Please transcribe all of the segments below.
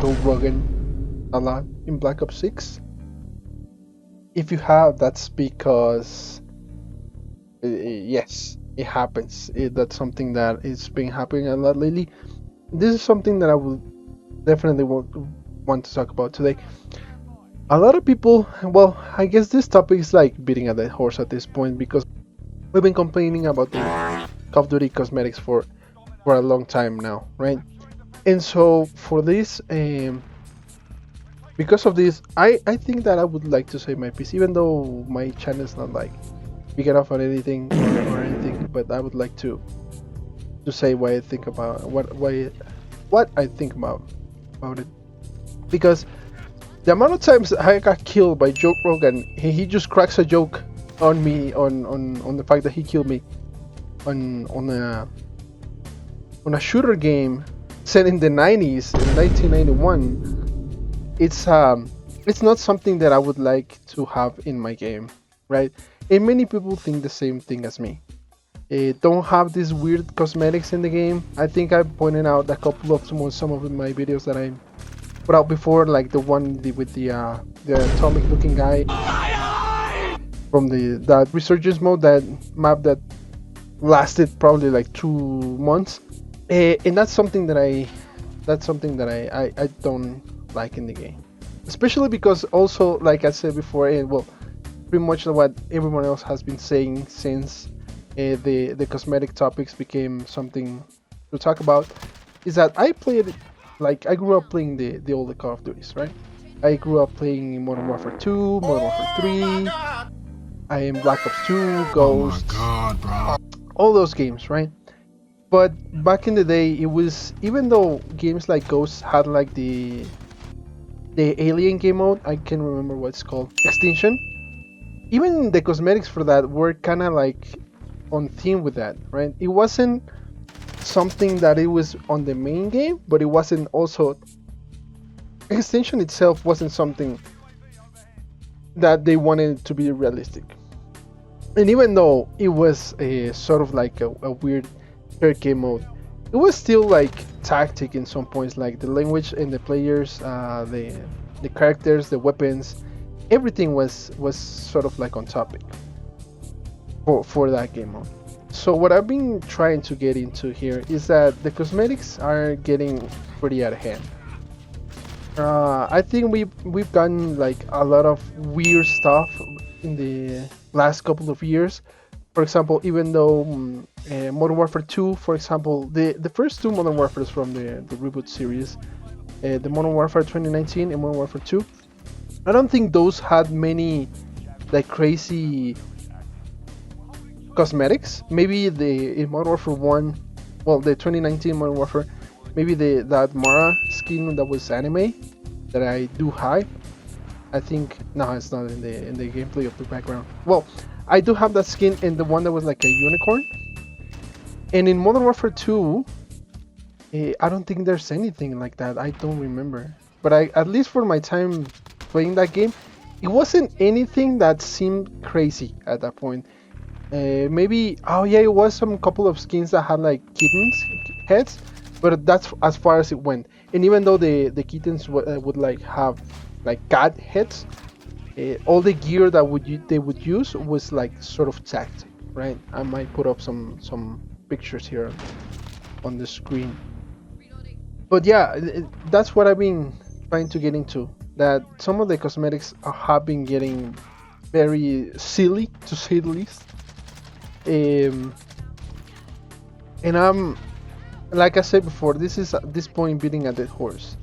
Joe Rogan a lot in Black Ops 6? If you have, that's because yes, it happens. That's something that is been happening a lot lately. This is something that I would definitely want to talk about today. A lot of people, well, I guess this topic is like beating a dead horse at this point because we've been complaining about the Call of Duty cosmetics for a long time now, right? And so for this, because of this, I think that I would like to say my piece, even though my channel is not like big enough on anything or anything, but I would like to say what I think about what I think about it, because the amount of times I got killed by Joe Rogan, he just cracks a joke on me on the fact that he killed me on a shooter game set in the 90s in 1991. It's not something that I would like to have in my game, right? And many people think the same thing as me. Don't have these weird cosmetics in the game. I think I pointed out a couple of some of my videos that I put out before, like the one with the atomic looking guy from that resurgence mode, that map that lasted probably like 2 months. And that's something that I don't like in the game, especially because also, like I said before, and well, pretty much what everyone else has been saying since the cosmetic topics became something to talk about, is that I grew up playing the older Call of Duties, right? I grew up playing Modern Warfare 2, Modern Warfare 3, I am Black Ops 2, Ghosts, bro. all those games, right? But back in the day, it was, even though games like Ghosts had like the alien game mode, I can't remember what it's called, Extinction. Even the cosmetics for that were kind of like on theme with that, right? It wasn't something that it was on the main game, but it wasn't also, Extinction itself wasn't something that they wanted to be realistic. And even though it was a sort of like a weird arcade mode, it was still like tactic in some points, like the language and the players, the characters, the weapons, everything was sort of like on topic for that game mode. So what I've been trying to get into here is that the cosmetics are getting pretty out of hand. I think we've gotten like a lot of weird stuff in the last couple of years. For example, even though Modern Warfare 2, for example, the first two Modern Warfares from the reboot series, the Modern Warfare 2019 and Modern Warfare 2, I don't think those had many like crazy cosmetics. Maybe in Modern Warfare 1, well, the 2019 Modern Warfare, maybe that Mara skin that was anime that I do have. I think no, it's not in the gameplay of the background. Well, I do have that skin and the one that was like a unicorn. And in Modern Warfare 2, I don't think there's anything like that. I don't remember. But at least for my time playing that game, it wasn't anything that seemed crazy at that point. Maybe, oh yeah, it was some couple of skins that had like kittens heads, but that's as far as it went. And even though the kittens would like have like cat heads, all the gear that they would use was like sort of tactic, right? I might put up some pictures here on the screen. But yeah, that's what I've been trying to get into. That some of the cosmetics have been getting very silly, to say the least. And I'm, like I said before, this is at this point beating a dead horse.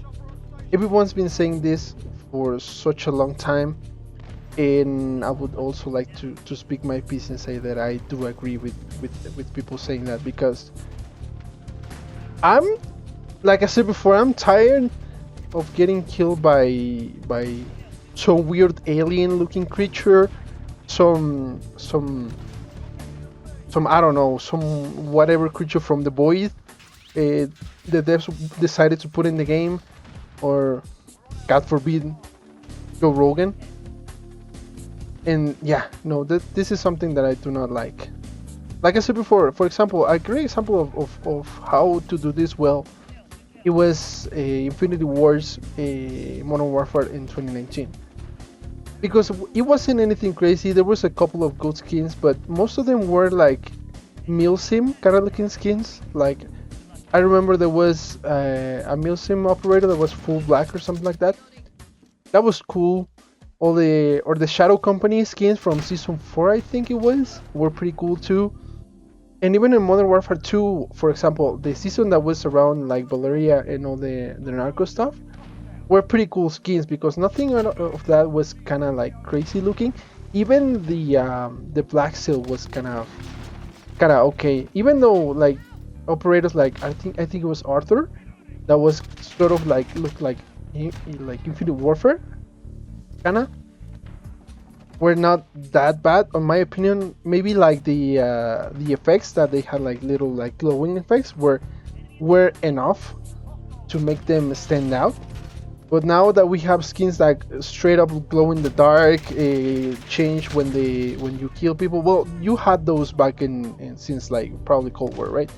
Everyone's been saying this for such a long time, and I would also like to speak my piece and say that I do agree with people saying that, because I'm, like I said before, I'm tired of getting killed by some weird alien looking creature, some I don't know, some whatever creature from the void the devs decided to put in the game, or God forbid, Joe Rogan. And yeah, no, this is something that I do not like. Like I said before, for example, a great example of how to do this well it was Infinity Wars Modern Warfare in 2019. Because it wasn't anything crazy. There was a couple of good skins, but most of them were like milsim kind of looking skins. Like I remember there was a milsim operator that was full black or something like that. That was cool. All the Shadow Company skins from season 4, I think it was, were pretty cool too. And even in Modern Warfare 2, for example, the season that was around like Valeria and all the narco stuff were pretty cool skins because nothing of that was kind of like crazy looking. Even the Black Seal was kind of okay. Even though like operators like I think it was Arthur that was sort of like looked like Infinite Warfare kind of were not that bad in my opinion. Maybe like the effects that they had like little like glowing effects were enough to make them stand out. But now that we have skins like straight up glow in the dark, change when you kill people. Well, you had those back in since like probably Cold War, right?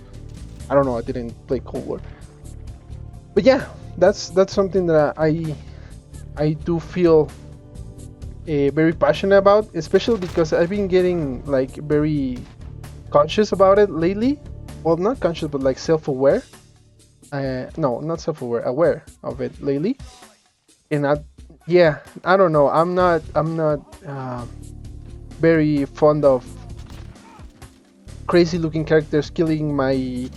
I don't know. I didn't play Cold War, but yeah, that's something that I do feel very passionate about, especially because I've been getting like very conscious about it lately. Well, not conscious, but like self-aware. No, not self-aware, aware of it lately. And yeah, I don't know. I'm not very fond of crazy looking characters killing my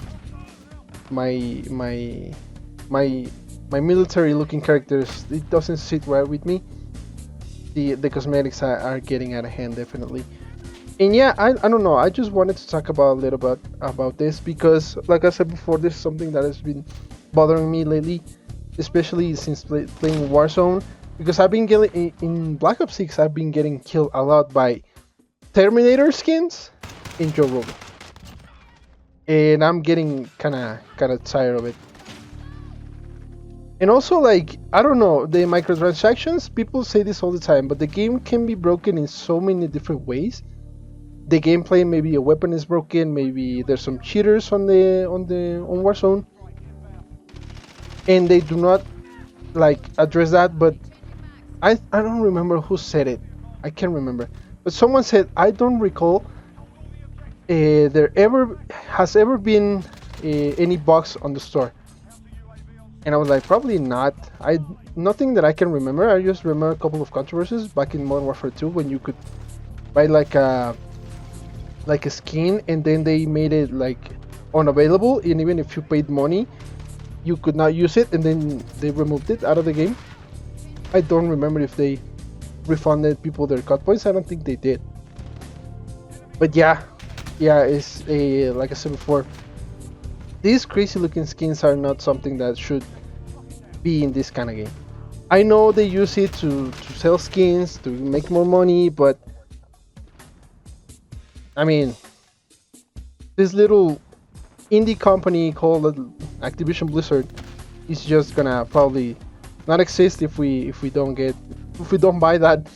my my my military looking characters. It doesn't sit right with me. The cosmetics are getting out of hand, definitely. And yeah, I don't know. I just wanted to talk about a little bit about this because, like I said before, this is something that has been bothering me lately, especially since playing Warzone. Because I've been getting in Black Ops 6, I've been getting killed a lot by Terminator skins in Joe Rogan, and I'm getting kind of tired of it. And also, like, I don't know, the microtransactions. People say this all the time, but the game can be broken in so many different ways. The gameplay, maybe a weapon is broken, maybe there's some cheaters on Warzone, and they do not like address that. But I don't remember who said it. I can't remember, but someone said I don't recall there ever been any bugs on the store, and I was like probably not. I Nothing that I can remember. I just remember a couple of controversies back in Modern Warfare 2 when you could buy like a skin and then they made it like unavailable, and even if you paid money you could not use it, and then they removed it out of the game. I don't remember if they refunded people their cut points. I don't think they did, but yeah, it's a, like I said before, these crazy looking skins are not something that should be in this kind of game. I know they use it to sell skins to make more money, but I mean, this little indie company called Activision Blizzard is just gonna probably not exist if we don't buy that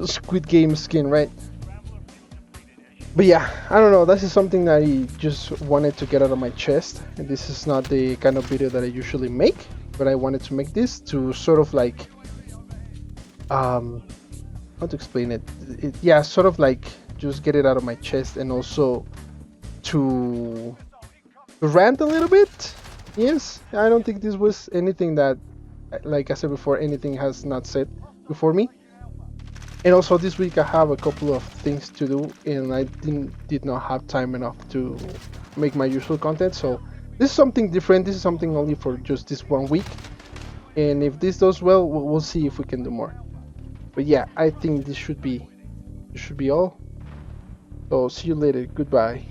Squid Game skin, right? But yeah, I don't know. This is something that I just wanted to get out of my chest. And this is not the kind of video that I usually make, but I wanted to make this to sort of like how to explain yeah, sort of like just get it out of my chest, and also to rant a little bit. Yes, I don't think this was anything that, like I said before, anything has not said before me. And also this week I have a couple of things to do, and I did not have time enough to make my usual content. So this is something different. This is something only for just this 1 week, and if this does well, we'll see if we can do more. But yeah, I think this should be all. So see you later. Goodbye.